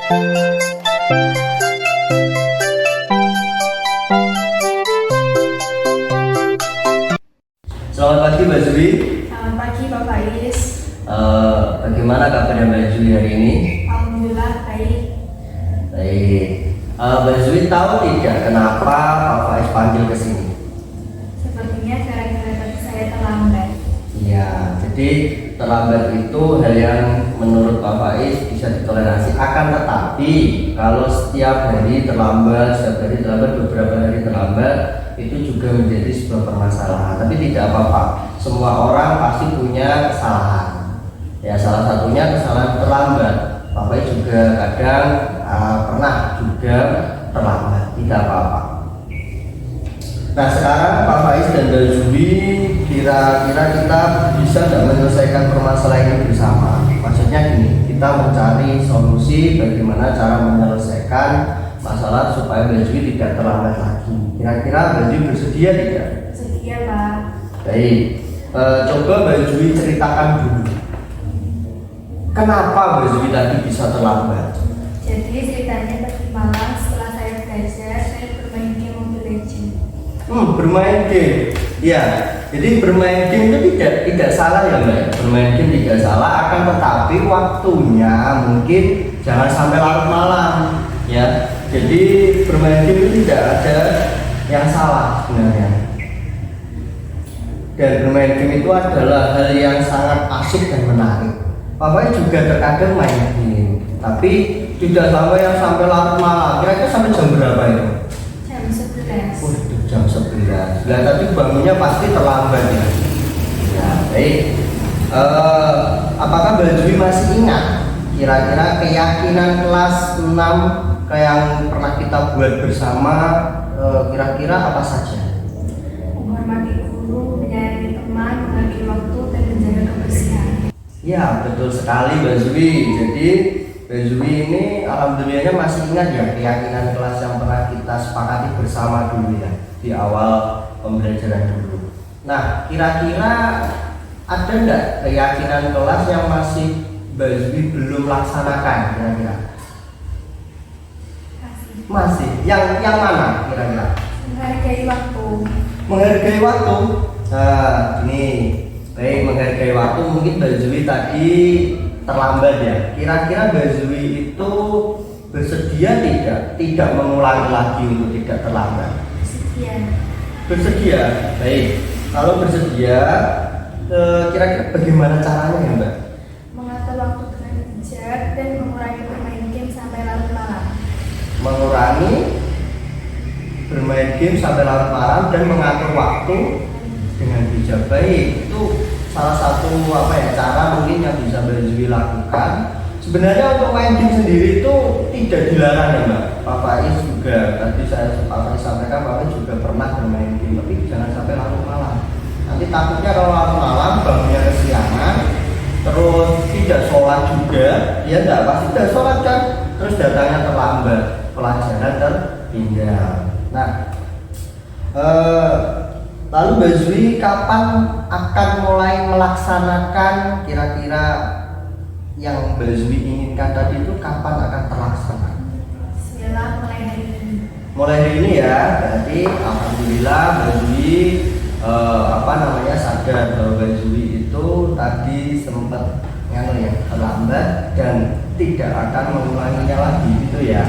Selamat pagi Mbak Zuli. Selamat pagi Bapak Is. Bagaimana kabarnya Mbak Zuli hari ini? Alhamdulillah baik. Baik. Mbak Zuli tahu tidak kenapa Pak Faiz panggil ke sini? Sepertinya gara-gara tadi saya terlambat. Iya, jadi terlambat itu hal yang menurut Pak Faiz bisa ditoleransi. Akan tetapi kalau setiap hari terlambat, beberapa hari terlambat, itu juga menjadi sebuah permasalahan. Tapi tidak apa-apa. Semua orang pasti punya kesalahan. Ya, salah satunya kesalahan terlambat. Pak Faiz juga kadang pernah juga terlambat. Tidak apa-apa. Nah, sekarang Pak Faiz dan Mbak Zuli kira-kira kita bisa nggak menyelesaikan permasalahan ini bersama? Maksudnya gini, kita mencari solusi bagaimana cara menyelesaikan masalah supaya Mbak Zuli tidak terlambat lagi. Kira-kira Mbak Zuli bersedia tidak? Sedia Pak. Baik, coba Mbak Zuli ceritakan dulu. Kenapa Mbak Zuli tadi bisa terlambat? Jadi ceritanya tadi malam setelah saya belajar, saya bermain game Mobile Legends. Bermain game. Ya, jadi bermain game itu tidak salah ya Mbak. Bermain game tidak salah, akan tetapi waktunya mungkin jangan sampai larut malam ya. Jadi bermain game itu tidak ada yang salah sebenarnya. Dan bermain game itu adalah hal yang sangat asik dan menarik. Bapak juga terkadang main game, tapi tidak sampai larut malam. Kira-kira sampai jam berapa itu? Jam 11. Waduh, jam 11. Lah tapi bangunnya pasti terlambat ya. Ya, baik. Apakah Mbak Juli masih ingat kira-kira keyakinan kelas 6 yang pernah kita buat bersama, kira-kira apa saja? Menghormati guru, menyayangi teman, membagi waktu, dan menjaga kebersihan. Ya, betul sekali Mbak Zuli. Jadi Mbak Zuli ini alhamdulillahnya masih ingat ya keyakinan kelas yang pernah kita sepakati bersama dulu ya di awal pembelajaran dulu. Nah, kira-kira ada nggak keyakinan kelas yang masih Mbak Zuli belum laksanakan kira-kira? Masih. Yang mana kira-kira? Menghargai waktu. Menghargai waktu. Nah, ini baik, menghargai waktu. Mungkin Mbak Zuli tadi terlambat ya. Kira-kira Mbak Zuli itu bersedia tidak mengulangi lagi untuk tidak terlambat? Bersedia. Bersedia. Baik. Kalau bersedia, kira-kira bagaimana caranya ya Mbak? Mengatur waktu dengan bijak dan mengurangi bermain game sampai larut malam. Mengurangi bermain game sampai larut malam dan mengatur waktu dengan bijak. Baik, itu salah satu cara mungkin yang bisa Mbak Zuli lakukan. Sebenarnya untuk main game sendiri itu tidak dilarang ya Mbak. Pak Faiz juga tadi Pak Faiz sampaikan, Pak Faiz juga pernah bermain game, tapi jangan sampai larut malam. Nanti takutnya kalau larut malam bangunnya kesiangan, terus tidak sholat juga, ya enggak, pasti tidak sholat kan, terus datangnya terlambat, pelajaran tertinggal. Nah, lalu Mbak Zuli kapan akan mulai melaksanakan kira-kira yang Mbak Zuli inginkan tadi itu kapan akan terlaksana? Bismillah, mulai hari ini. Mulai hari ini ya, berarti alhamdulillah Mbak Zuli sadar bahwa Mbak Zuli itu tadi sempat terlambat dan tidak akan mengulanginya lagi gitu ya.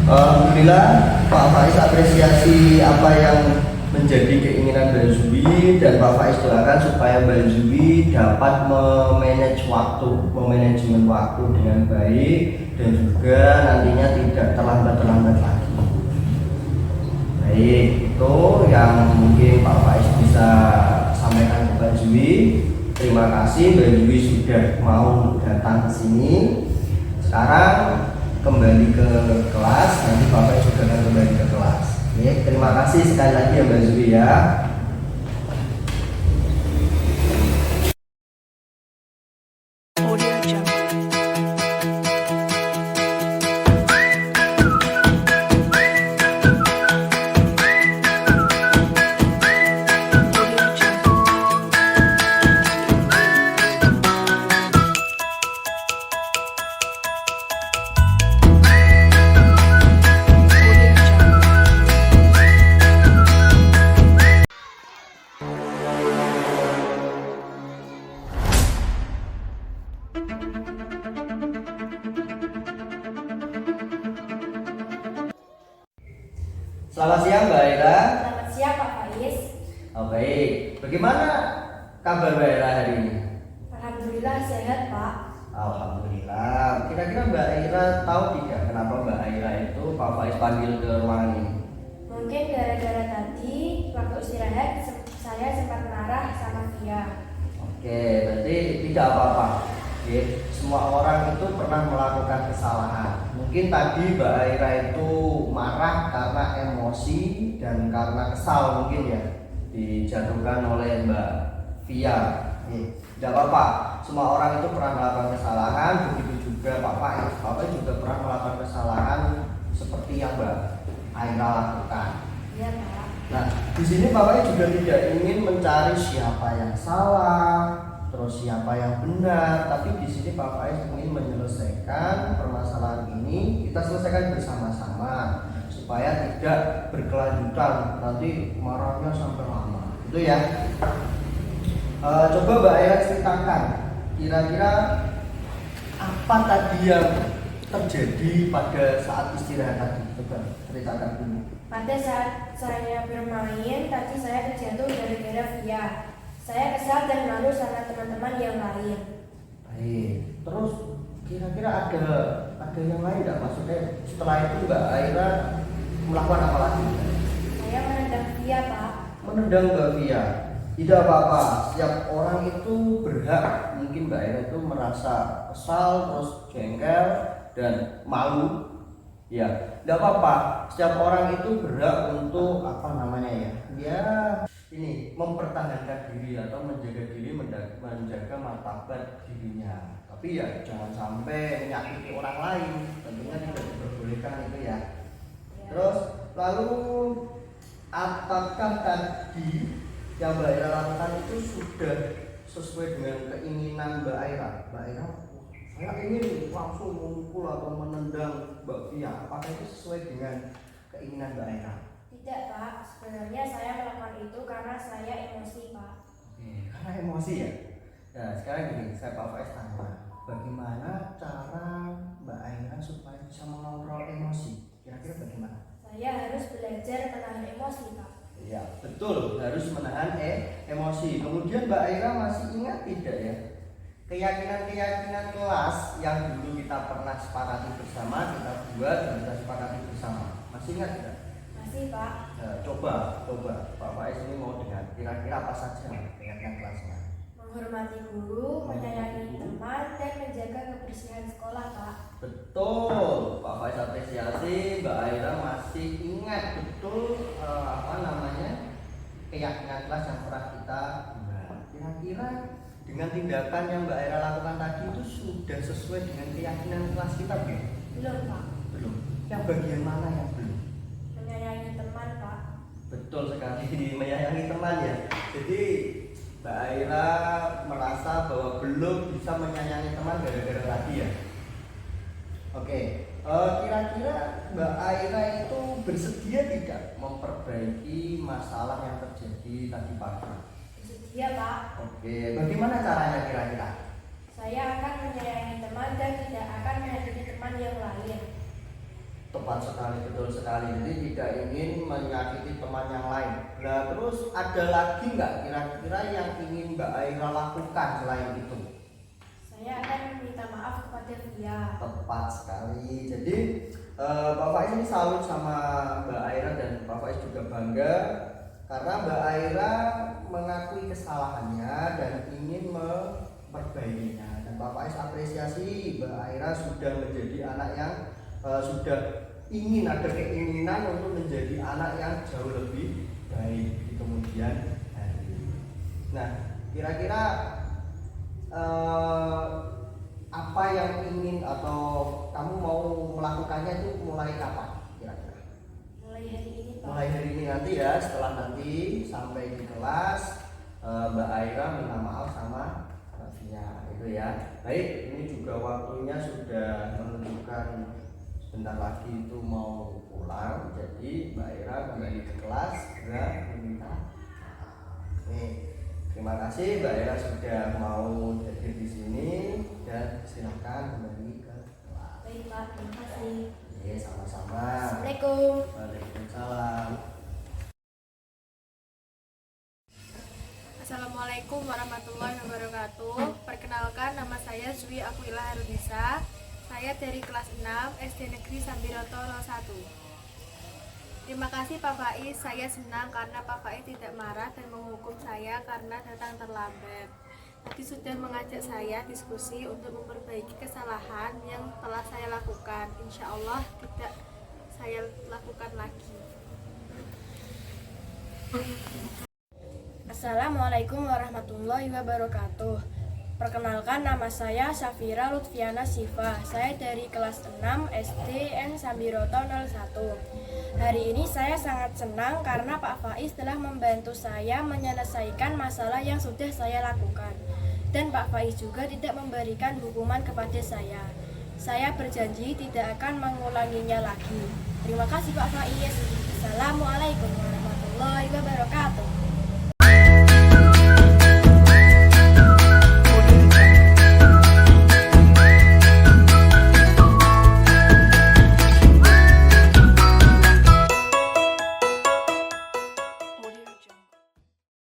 Alhamdulillah Pak Faiz apresiasi apa yang menjadi keinginan Mbak Zuli, dan Pak Faiz doakan supaya Mbak Zuli dapat memanajemen waktu dengan baik dan juga nantinya tidak terlambat lagi. Baik, itu yang mungkin Pak Faiz bisa sampaikan ke Mbak Zuli. Terima kasih Mbak Zuli sudah mau datang ke sini. Sekarang kembali ke kelas, nanti Pak Faiz juga akan kembali ke kelas. Oke, terima kasih sekali lagi ya Mbak Zuli ya. Selamat siang Mbak Aira. Selamat siang Pak Faiz. Oh, baik. Bagaimana kabar Mbak Aira hari ini? Alhamdulillah sehat Pak. Alhamdulillah. Kira-kira Mbak Aira tahu tidak kenapa Mbak Aira itu Pak Faiz panggil ke ruangan ini? Mungkin gara-gara tadi waktu istirahat saya sempat marah sama Via. Oke, berarti tidak apa-apa. Oke, semua orang itu pernah melakukan kesalahan. Mungkin tadi Mbak Aira itu marah karena emosi dan karena kesal mungkin ya dijatuhkan oleh Mbak Via. Tidak apa-apa. Semua orang itu pernah melakukan kesalahan. Begitu juga Pak Faiz. Pak Faiz juga pernah melakukan kesalahan seperti yang Mbak Aira lakukan. Iya Pak. Nah, di sini Pak Faiz juga tidak ingin mencari siapa yang salah, terus siapa yang benar, tapi di sini Pak Faiz ingin menyelesaikan permasalahan ini, kita selesaikan bersama-sama supaya tidak berkelanjutan, nanti marahnya sampai lama. Itu ya. Coba Mbak Aira ceritakan kira-kira apa tadi yang terjadi pada saat istirahat tadi. Coba ceritakan dulu. Pada saat saya bermain tadi saya terjatuh gara-gara Via. Saya kesal dan malu sama teman-teman yang lain. Baik. Terus kira-kira ada yang lain nggak? Maksudnya setelah itu Mbak Aira melakukan apa lagi? Saya menendang Via Pak. Menendang Mbak Via. Tidak apa-apa. Setiap orang itu berhak. Mungkin Mbak Aira itu merasa kesal, terus jengkel dan malu. Ya, tidak apa-apa. Setiap orang itu berhak untuk apa namanya ya? Ya, ini mempertahankan diri atau menjaga diri, menjaga martabat dirinya. Tapi ya jangan sampai menyakiti orang lain. Tentunya tidak diperbolehkan itu ya. Terus lalu apakah tadi yang Mbak Aira lakukan itu sudah sesuai dengan keinginan Mbak Aira? Mbak Aira, saya ingin langsung memukul atau menendang Mbak Via. Apakah itu sesuai dengan keinginan Mbak Aira? Tidak Pak, sebenarnya saya melakukan itu karena saya emosi Pak. Oke, karena emosi ya. Nah sekarang gini, saya Pak Faiz tanya, bagaimana cara Mbak Aira supaya bisa mengontrol emosi? Kira-kira bagaimana? Saya harus belajar menahan emosi Pak. Ya betul, harus menahan emosi. Kemudian Mbak Aira masih ingat tidak ya keyakinan-keyakinan kelas yang dulu kita pernah sepakati bersama, kita buat dan kita sepakati bersama. Masih ingat tidak? Masih Pak. Nah, coba Pak Faiz ini mau dengar kira-kira apa saja keyakinan kelasnya? Menghormati guru, menyayangi teman, dan menjaga kebersihan sekolah Pak. Betul, Pak Faiz apresiasi. Mbak Aira masih ingat betul keyakinan kelas yang pernah kita buat. Kira-kira dengan tindakan yang Mbak Aira lakukan tadi itu sudah sesuai dengan keyakinan kelas kita belum? Belum Pak. Belum. Yang bagian mana yang belum? Menyayangi teman Pak. Betul sekali, menyayangi teman ya. Jadi Mbak Aira merasa bahwa belum bisa menyayangi teman gara-gara tadi ya. Oke, kira-kira Mbak Aira itu bersedia tidak memperbaiki masalah yang terjadi tadi pagi? Bersedia Pak. Oke, bagaimana caranya kira-kira? Saya akan menyayangi teman dan tidak akan menyakiti teman yang lain. Tepat sekali, betul sekali. Jadi tidak ingin menyakiti teman yang lain. Nah, terus ada lagi nggak kira-kira yang ingin Mbak Aira lakukan selain itu? Saya akan meminta maaf kepada Via. Tepat sekali. Jadi Pak Faiz ini salut sama Mbak Aira dan Pak Faiz juga bangga karena Mbak Aira mengakui kesalahannya dan ingin memperbaikinya. Dan Pak Faiz apresiasi Mbak Aira sudah menjadi anak yang sudah ingin ada keinginan untuk menjadi anak yang jauh lebih baik di kemudian hari. Nah, kira-kira apa yang ingin atau kamu mau melakukannya itu mulai kapan kira-kira? Mulai hari ini Pak. Mulai hari ini nanti ya, setelah nanti sampai di kelas Mbak Aira minta maaf sama Mbak Via itu ya. Baik, ini juga waktunya sudah menunjukkan sebentar lagi itu mau pulang, jadi Mbak Aira kembali ke kelas segera meminta maaf. Terima kasih Mbak Aira sudah mau hadir di sini dan silakan kembali ke kelas. Baik Pak, terima kasih. Sama-sama. Assalamualaikum. Waalaikumsalam. Assalamualaikum warahmatullahi wabarakatuh. Perkenalkan, nama saya Zwi Aquila Harunisa. Saya dari kelas 6 SD Negeri Sambiroto 01. Terima kasih Pak Faiz, saya senang karena Pak Faiz tidak marah dan menghukum saya karena datang terlambat. Tadi sudah mengajak saya diskusi untuk memperbaiki kesalahan yang telah saya lakukan. Insya Allah tidak saya lakukan lagi. Assalamualaikum warahmatullahi wabarakatuh. Perkenalkan, nama saya Safira Lutfiana Siva. Saya dari kelas 6 SD N Sambiroto 01. Hari ini saya sangat senang karena Pak Faiz telah membantu saya menyelesaikan masalah yang sudah saya lakukan. Dan Pak Faiz juga tidak memberikan hukuman kepada saya. Saya berjanji tidak akan mengulanginya lagi. Terima kasih Pak Faiz. Assalamualaikum warahmatullahi wabarakatuh.